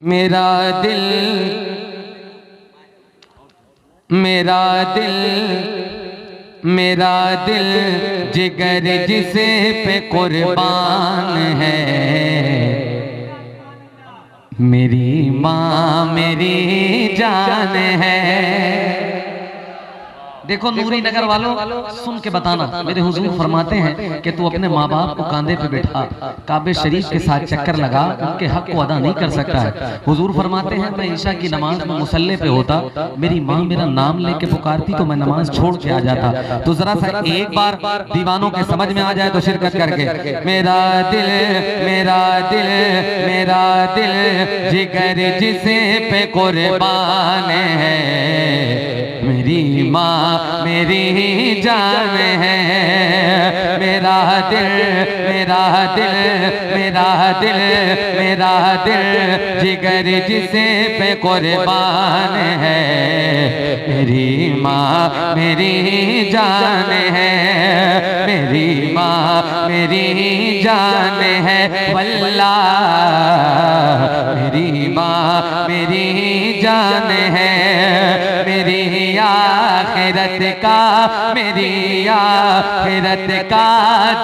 मेरा दिल मेरा दिल मेरा दिल जिगर जिसे पे कुर्बान है। मेरी माँ मेरी जान है। देखो नूरी नगर वालों, सुन के बताना, मेरे हुजूर फरमाते हैं कि तू अपने माँ बाप को कांधे पे बैठा, काबे शरीफ के साथ चक्कर लगा, उनके हक को अदा नहीं कर सकता है। हुजूर फरमाते हैं मैं ईशा की नमाज में मुसल्ले पे होता, मेरी माँ मेरा नाम लेके पुकारती तो मैं नमाज छोड़ के आ जाता। तो जरा सा एक बार दीवानों के समझ में आ जाए तो शिरकत करके, मेरा दिल मेरा दिल मेरा दिल जिगर जिसे पे कुर्बान है। मेरी माँ मेरी जान है। मेरा दिल मेरा दिल मेरा दिल मेरा दिल जिगर जिसे पे कुर्बान है। मेरी माँ मेरी जान है। मेरी माँ मेरी जान है। वल्लाह मेरी माँ मेरी जान है। मेरी आखिरत का मेरी आखिरत का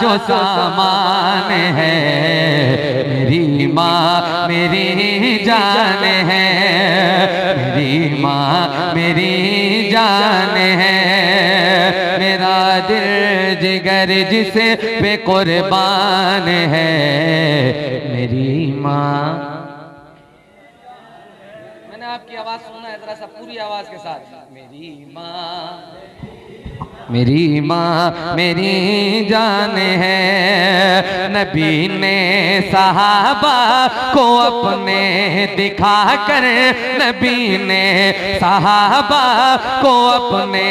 जो सामान है। मेरी माँ मेरी जान है। मेरी माँ मेरी जान है। मेरा दिल जिगर जिसे पे कुर्बान है। मेरी माँ। मैंने आपकी आवाज सुनना है जरा सा पूरी आवाज के साथ। मेरी माँ मेरी माँ मेरी जान है। नबी ने सहाबा को अपने दिखा कर, नबी ने सहाबा को अपने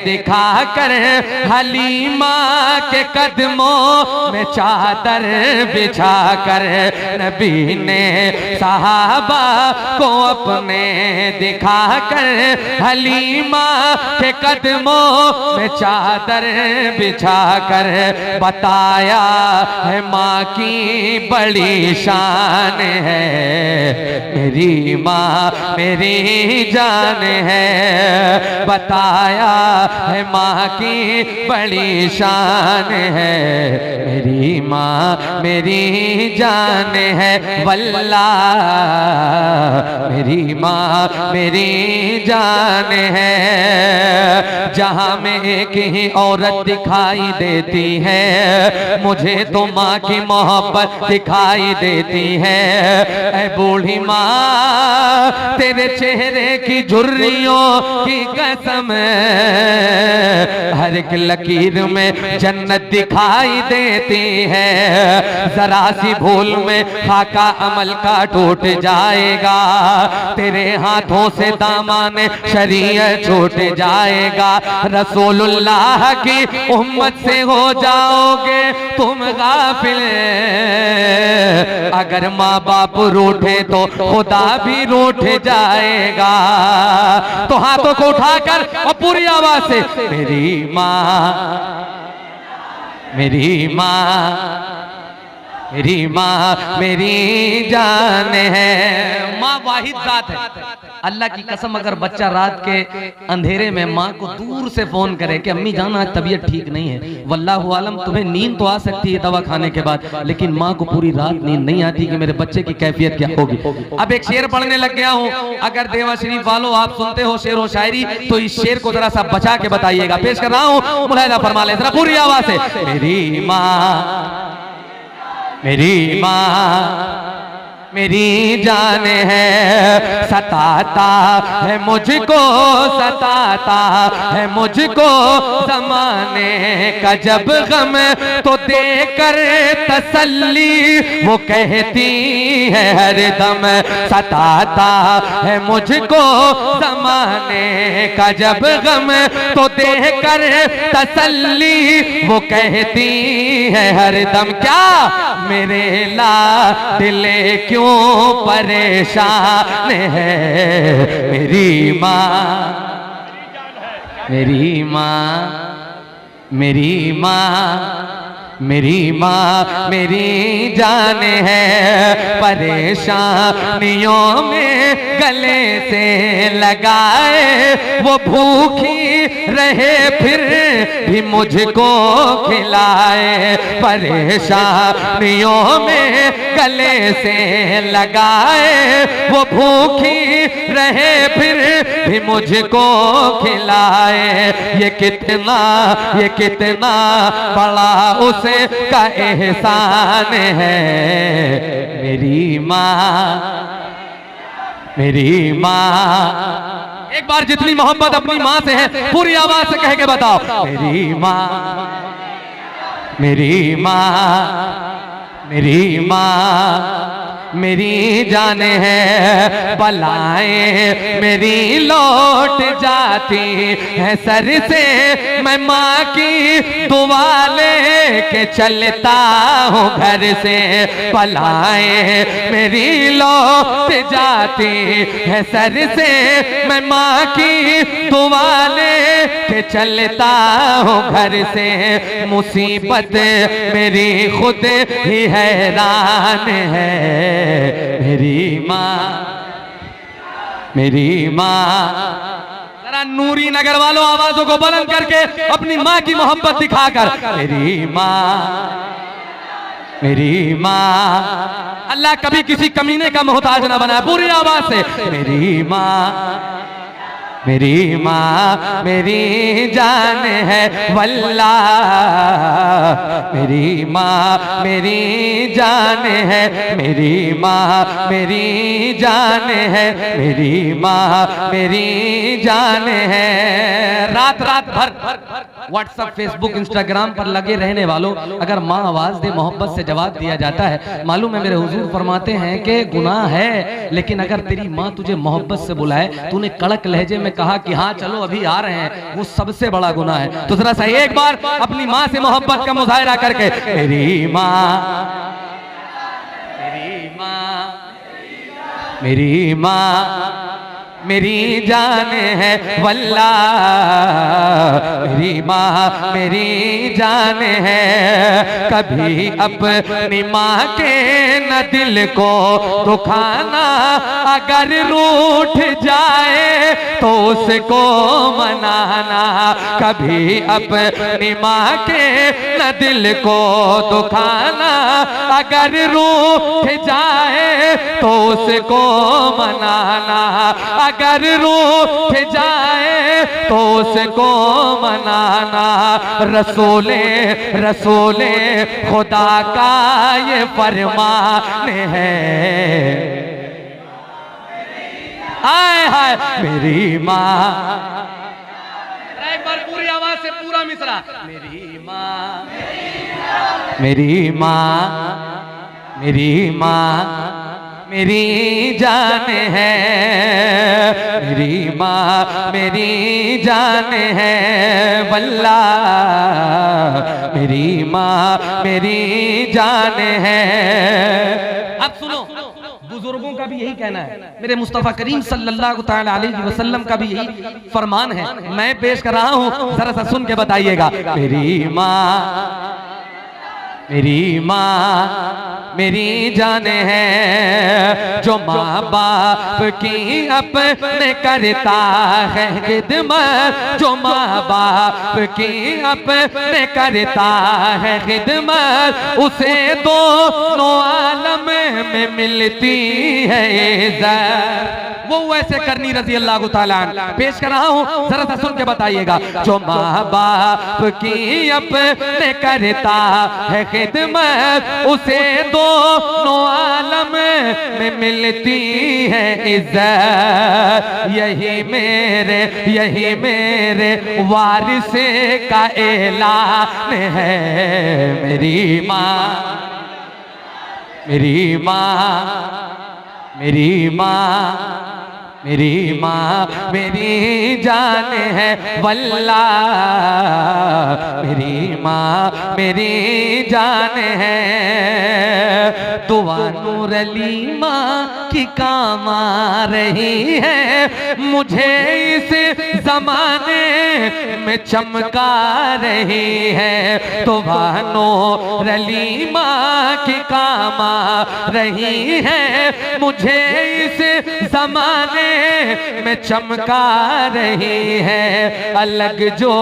दिखा कर हलीमा के कदमों में चादर बिछा कर, नबी ने सहाबा को अपने दिखा कर हलीमा के कदमों में चादर बिछा कर बताया है माँ की बड़ी शान है। मेरी माँ मेरी जान है। बताया है माँ की बड़ी शान है। मेरी माँ मेरी जान है। वल्लाह मेरी माँ मेरी जान है। जहाँ में एक ही औरत दिखाई देती है, मुझे तो माँ की मोहब्बत दिखाई देती है। ऐ बूढ़ी माँ तेरे चेहरे की झुर्रियों की कसम, हर एक लकीर में जन्नत दिखाई देती है। जरा सी भूल में खाका अमल का टूट जाएगा, तेरे हाथों से दामन शरीयत छूट जाएगा। रसूलुल्लाह की उम्मत से हो जाओगे तुम गाफिल। अगर माँ बाप रूठे तो खुदा भी रूठ जाएगा। तो हाथों को उठाकर और पूरी आवाज से मेरी माँ मेरी माँ मेरी माँ मेरी जान है। माँ वाहिद जात है। अल्लाह की कसम अगर बच्चा रात के अंधेरे में माँ को दूर से फोन करे कि अम्मी जान आज तबीयत ठीक नहीं है, वल्लाहु आलम तुम्हें नींद तो आ सकती है दवा खाने के बाद, लेकिन माँ को पूरी रात नींद नहीं आती कि मेरे बच्चे की कैफियत क्या होगी। अब एक शेर पढ़ने लग गया हूँ, अगर देवा शरीफ वालों आप सुनते हो शेर व शायरी तो इस शेर को जरा सा बचा के बताइएगा। पेश कर रहा हूँ, मुलाहिजा फरमा ले जरा पूरी आवाज से। मेरी माँ मेरी माँ मेरी जान है। सताता है मुझको सताता है मुझको ज़माने का जब गम, तो देकर तसल्ली वो कहती है हरदम। सताता है मुझको ज़माने का जब गम, तो देकर तसल्ली वो कहती है हरदम। क्या मेरे लाडले क्यों परेशान है। मेरी माँ मेरी माँ मेरी माँ मेरी माँ मेरी जान है, परेशानियों में गले से लगाए, वो भूखी रहे फिर भी मुझको खिलाए। परेशानियों में गले से लगाए, वो भूखी रहे फिर भी मुझको खिलाए। ये कितना बड़ा उसे का एहसान है। मेरी माँ एक बार जितनी मोहब्बत अपनी माँ से है पूरी आवाज से कह के बताओ। मेरी माँ मेरी जान है, बलाएं मेरी लौट जाती है सर से, मैं माँ की दुआ लेके चलता हूँ घर से। बलाएं मेरी लौट जाती है सर से, मैं माँ की दुआ लेके चलता हूँ घर से। मुसीबत मेरी खुद ही हैरान है। मेरी माँ जरा नूरी नगर वालों आवाजों को बुलंद करके अपनी माँ की मोहब्बत दिखाकर। मेरी माँ अल्लाह कभी किसी कमीने का मोहताज ना बनाए। पूरी आवाज से मेरी माँ मेरी जान है वल्लाह। मेरी माँ मेरी जान है, मेरी माँ मेरी जान है, मेरी माँ मेरी जान है। रात भर व्हाट्सएप, फेसबुक, इंस्टाग्राम पर लगे रहने वालों, अगर माँ आवाज दे मोहब्बत से जवाब दिया जाता है। मालूम है मेरे हुजूर फरमाते हैं कि गुनाह है, लेकिन अगर तेरी माँ तुझे मोहब्बत से बुलाए, तूने कड़क लहजे में कहा कि हाँ चलो अभी आ रहे हैं, वो सबसे बड़ा गुनाह है। तो जरा सा एक बार अपनी माँ से मोहब्बत का मुजाहिरा करके। मेरी माँ मेरी जान है वल्लाह। मेरी माँ मेरी जान है, कभी अपनी माँ के न दिल को दुखाना, अगर रूठ जाए तो उसको मनाना। कभी अपनी माँ के न दिल को दुखाना, अगर रूठ जाए तो उसको मनाना। अगर रूठ जाए तो उसको मनाना। रसूले खुदा का ये फरमान है। हाय हाय मेरी माँ, एक बार पूरी आवाज से पूरा मिसरा। मेरी माँ मेरी जान है, मेरी माँ मेरी जान है वल्लाह। मेरी माँ मेरी जान है। अब सुनो, बुजुर्गों का भी यही कहना है, मेरे मुस्तफा करीम सल्लल्लाहु तआला अलैहि वसल्लम का भी यही फरमान है। मैं पेश कर रहा हूँ, जरा सा सुन के बताइएगा। मेरी माँ मेरी जान है, जो माँ बाप की अपने करता है खिदमत। जो माँ बाप की अपने करता है खिदमत, उसे दोनों आलम में मिलती है इज्जत। वो वैसे करनी रजी अल्लाह ताला पेश कर रहा हूँ, जरा सा सुन के बताइएगा। जो माँ बाप की अपने करता है खिदमत, उसे दोनों आलम में मिलती है इज्जत। यही मेरे वारिस का ऐलान है। मेरी माँ मेरी जान है वल्लाह। मेरी माँ मेरी जान है, दुआ नूर अली माँ की काम आ रही है, मुझे इस जमाने में चमका रही है। दुआ नूर अली माँ की काम आ रही है, मुझे इस जमाने में चमका रही है। अलग जो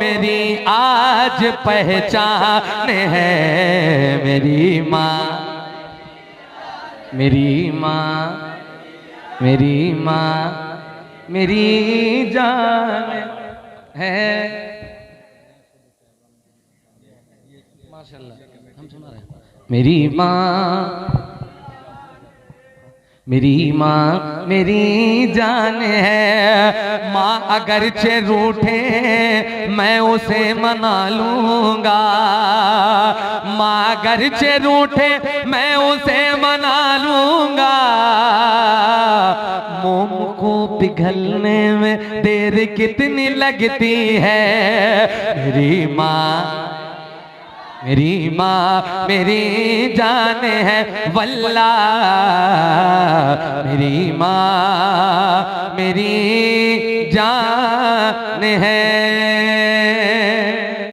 मेरी आज पहचान है, मेरी माँ, मेरी माँ, मेरी माँ, मेरी जान है। माशाल्लाह हम सुना रहे हैं। मेरी माँ, मेरी माँ मेरी जान है। माँ अगरचे रूठे मैं उसे मना लूँगा, माँ अगरचे रूठे मैं उसे मना लूँगा। मोम को पिघलने में देर कितनी लगती है, मेरी माँ, मेरी माँ मेरी जान है। वल्ला मेरी माँ मेरी जान है।